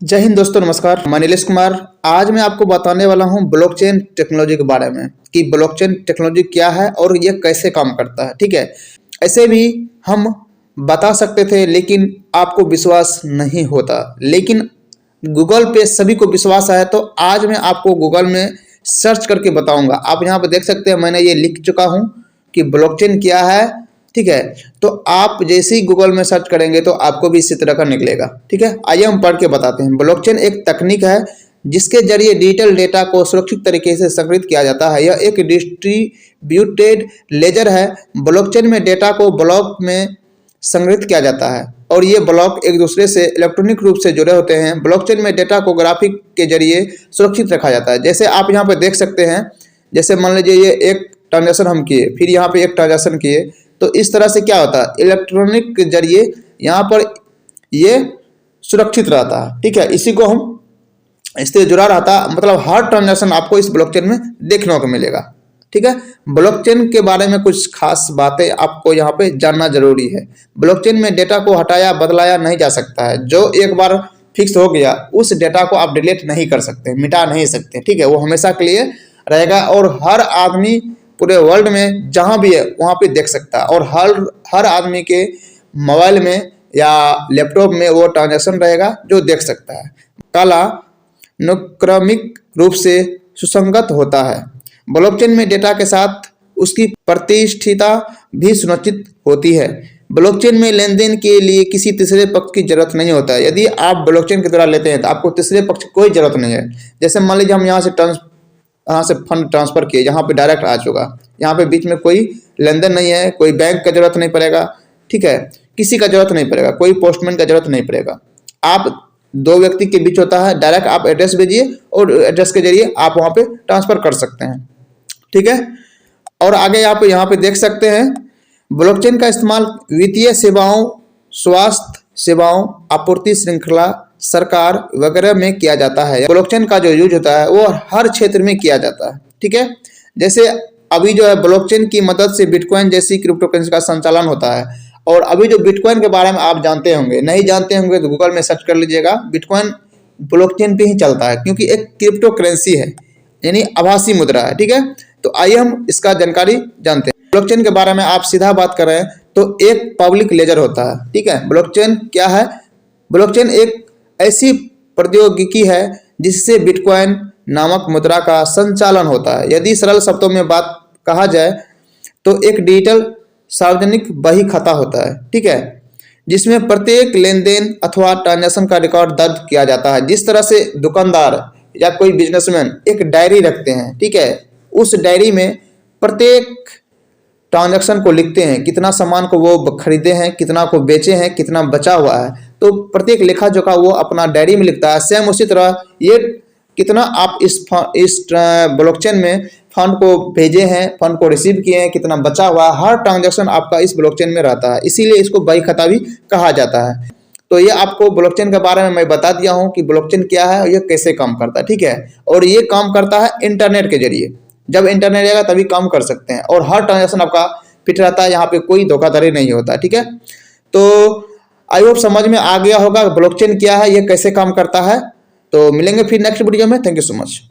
जय हिंद दोस्तों, नमस्कार। मैं नीलेश कुमार। आज मैं आपको बताने वाला हूं ब्लॉकचेन टेक्नोलॉजी के बारे में कि ब्लॉकचेन टेक्नोलॉजी क्या है और ये कैसे काम करता है। ठीक है, ऐसे भी हम बता सकते थे लेकिन आपको विश्वास नहीं होता, लेकिन गूगल पे सभी को विश्वास है। तो आज मैं आपको गूगल में सर्च करके बताऊंगा। आप यहाँ पे देख सकते हैं, मैंने ये लिख चुका हूँ कि ब्लॉकचेन क्या है। ठीक है, तो आप जैसे ही गूगल में सर्च करेंगे तो आपको भी इसी तरह का निकलेगा। ठीक है, आइए हम पढ़ के बताते हैं। ब्लॉकचेन एक तकनीक है जिसके जरिए डिजिटल डेटा को सुरक्षित तरीके से संग्रहित किया जाता है। यह एक डिस्ट्रीब्यूटेड लेजर है। ब्लॉकचेन में डेटा को ब्लॉक में संग्रहित किया जाता है और ये ब्लॉक एक दूसरे से इलेक्ट्रॉनिक रूप से जुड़े होते हैं। ब्लॉकचेन में डेटा को ग्राफिक के जरिए सुरक्षित रखा जाता है। जैसे आप यहाँ पे देख सकते हैं, जैसे मान लीजिए ये एक ट्रांजेक्शन हम किए, फिर यहाँ पे एक ट्रांजेक्शन किए, तो इस तरह से क्या होता है, इलेक्ट्रॉनिक के जरिए यहाँ पर ये सुरक्षित रहता है। ठीक है, इसी को हम इससे जुड़ा रहता, मतलब हर ट्रांजेक्शन आपको इस ब्लॉकचेन में देखने को मिलेगा। ठीक है, ब्लॉकचेन के बारे में कुछ खास बातें आपको यहाँ पे जानना जरूरी है। ब्लॉकचेन में डेटा को हटाया बदलाया नहीं जा सकता है। जो एक बार फिक्स हो गया, उस डेटा को आप डिलीट नहीं कर सकते, मिटा नहीं सकते। ठीक है, वो हमेशा के लिए रहेगा और हर आदमी पूरे वर्ल्ड में जहाँ भी है वहाँ पे देख सकता है और हर आदमी के मोबाइल में या लैपटॉप में वो ट्रांजेक्शन रहेगा जो देख सकता है। काला अनुक्रमिक रूप से सुसंगत होता है। ब्लॉकचेन में डेटा के साथ उसकी प्रतिष्ठिता भी सुनिश्चित होती है। ब्लॉकचेन में लेन देन के लिए किसी तीसरे पक्ष की जरूरत नहीं होता है। यदि आप ब्लॉकचेन के द्वारा लेते हैं तो आपको तीसरे पक्ष की कोई जरूरत नहीं है। जैसे मान लीजिए हम यहाँ से फंड ट्रांसफर किए, यहाँ पे डायरेक्ट आ चुका, यहाँ पे बीच में कोई लेन देन नहीं है, कोई बैंक का जरूरत नहीं पड़ेगा। ठीक है, किसी का जरूरत नहीं पड़ेगा, कोई पोस्टमैन का जरूरत नहीं पड़ेगा। आप दो व्यक्ति के बीच होता है, डायरेक्ट आप एड्रेस भेजिए और एड्रेस के जरिए आप वहाँ पे ट्रांसफर कर सकते हैं। ठीक है, और आगे आप यहाँ पे देख सकते हैं, ब्लॉकचेन का इस्तेमाल वित्तीय सेवाओं, स्वास्थ्य सेवाओं, आपूर्ति श्रृंखला, सरकार वगैरह में किया जाता है। ब्लॉकचेन का जो यूज होता है वो हर क्षेत्र में किया जाता है। ठीक है, जैसे अभी जो है ब्लॉकचेन की मदद से बिटकॉइन जैसी क्रिप्टो करेंसी का संचालन होता है। और अभी जो बिटकॉइन के बारे में आप जानते होंगे, नहीं जानते होंगे तो गूगल में सर्च कर लीजिएगा। बिटकॉइन ब्लॉकचेन पे ही चलता है क्योंकि एक क्रिप्टो करेंसी है, यानी आभासी मुद्रा है। ठीक है, तो आइए हम इसका जानकारी जानते हैं। ब्लॉकचेन के बारे में आप सीधा बात कर रहे हैं तो एक पब्लिक लेजर होता है। ठीक है, ब्लॉकचेन क्या है? ब्लॉकचेन एक ऐसी प्रौद्योगिकी है जिससे बिटकॉइन नामक मुद्रा का संचालन होता है। यदि सरल शब्दों में बात कहा जाए तो एक डिजिटल सार्वजनिक बही खाता होता है। ठीक है, जिसमें प्रत्येक लेन देन अथवा ट्रांजैक्शन का रिकॉर्ड दर्ज किया जाता है। जिस तरह से दुकानदार या कोई बिजनेसमैन एक डायरी रखते हैं, ठीक है, उस डायरी में प्रत्येक ट्रांजैक्शन को लिखते हैं, कितना सामान को वो खरीदे हैं, कितना को बेचे हैं, कितना बचा हुआ है, तो प्रत्येक लेखा जोखा वो अपना डायरी में लिखता है। सेम उसी तरह ये कितना आप इस ब्लॉकचेन में फंड को भेजे हैं, फंड को रिसीव किए हैं, कितना बचा हुआ है, हर ट्रांजैक्शन आपका इस ब्लॉकचेन में रहता है। इसीलिए इसको बही खाता भी कहा जाता है। तो ये आपको ब्लॉकचेन के बारे में मैं बता दिया हूँ कि ब्लॉकचेन क्या है और ये कैसे काम करता है। ठीक है, और ये काम करता है इंटरनेट के जरिए। जब इंटरनेट रहेगा तभी काम कर सकते हैं और हर ट्रांजैक्शन आपका फिट रहता है, यहाँ पे कोई धोखाधड़ी नहीं होता। ठीक है, तो आई होप समझ में आ गया होगा ब्लॉकचेन क्या है, ये कैसे काम करता है। तो मिलेंगे फिर नेक्स्ट वीडियो में। Thank you so much.